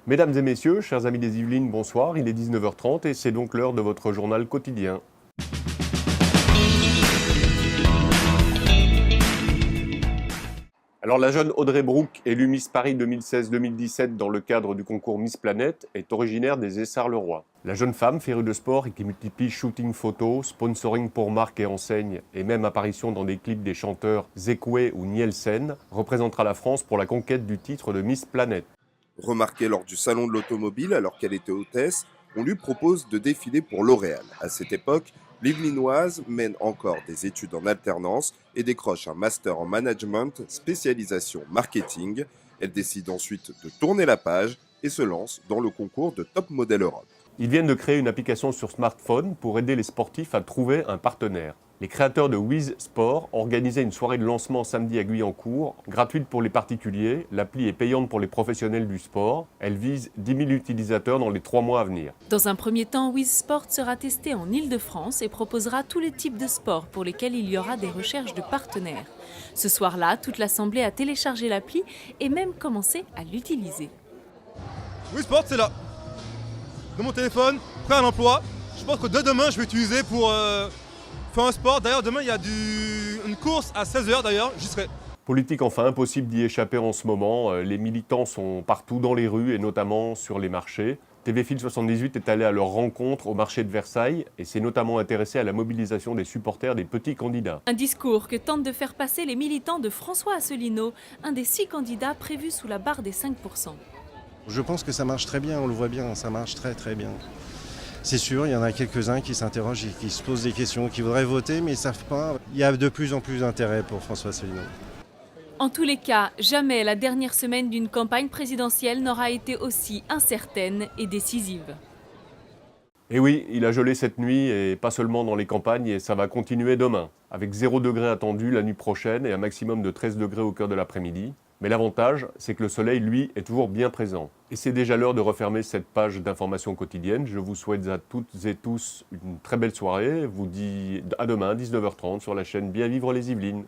Mesdames et messieurs, chers amis des Yvelines, bonsoir, il est 19h30 et c'est donc l'heure de votre journal quotidien. Alors la jeune Audrey Brooke, élue Miss Paris 2016-2017 dans le cadre du concours Miss Planète, est originaire des Essarts-le-Roi. La jeune femme, férue de sport et qui multiplie shooting photos, sponsoring pour marques et enseignes, et même apparition dans des clips des chanteurs Zekwe ou Nielsen, représentera la France pour la conquête du titre de Miss Planète. Remarquée lors du salon de l'automobile alors qu'elle était hôtesse, on lui propose de défiler pour L'Oréal. À cette époque, l'Yvelinoise mène encore des études en alternance et décroche un master en management, spécialisation marketing. Elle décide ensuite de tourner la page et se lance dans le concours de Top Model Europe. Ils viennent de créer une application sur smartphone pour aider les sportifs à trouver un partenaire. Les créateurs de Wiz Sport organisaient une soirée de lancement samedi à Guyancourt, gratuite pour les particuliers. L'appli est payante pour les professionnels du sport. Elle vise 10 000 utilisateurs dans les 3 mois à venir. Dans un premier temps, Wiz Sport sera testé en Île-de-France et proposera tous les types de sports pour lesquels il y aura des recherches de partenaires. Ce soir-là, toute l'assemblée a téléchargé l'appli et même commencé à l'utiliser. Wiz Sport, c'est là. Dans mon téléphone, prêt à l'emploi. Je pense que dès demain, je vais utiliser pour faire un sport. D'ailleurs, demain, il y a une course à 16h d'ailleurs, j'y serai. Politique, enfin, impossible d'y échapper en ce moment. Les militants sont partout dans les rues et notamment sur les marchés. TV Fil 78 est allé à leur rencontre au marché de Versailles et s'est notamment intéressé à la mobilisation des supporters des petits candidats. Un discours que tentent de faire passer les militants de François Asselineau, un des 6 candidats prévus sous la barre des 5%. Je pense que ça marche très bien, on le voit bien, ça marche très bien. C'est sûr, il y en a quelques-uns qui s'interrogent et qui se posent des questions, qui voudraient voter mais ils ne savent pas. Il y a de plus en plus d'intérêt pour François Asselineau. En tous les cas, jamais la dernière semaine d'une campagne présidentielle n'aura été aussi incertaine et décisive. Et oui, il a gelé cette nuit et pas seulement dans les campagnes et ça va continuer demain. Avec 0 degré attendu la nuit prochaine et un maximum de 13 degrés au cœur de l'après-midi. Mais l'avantage, c'est que le soleil, lui, est toujours bien présent. Et c'est déjà l'heure de refermer cette page d'information quotidienne. Je vous souhaite à toutes et tous une très belle soirée. Je vous dis à demain, 19h30, sur la chaîne Bien Vivre les Yvelines.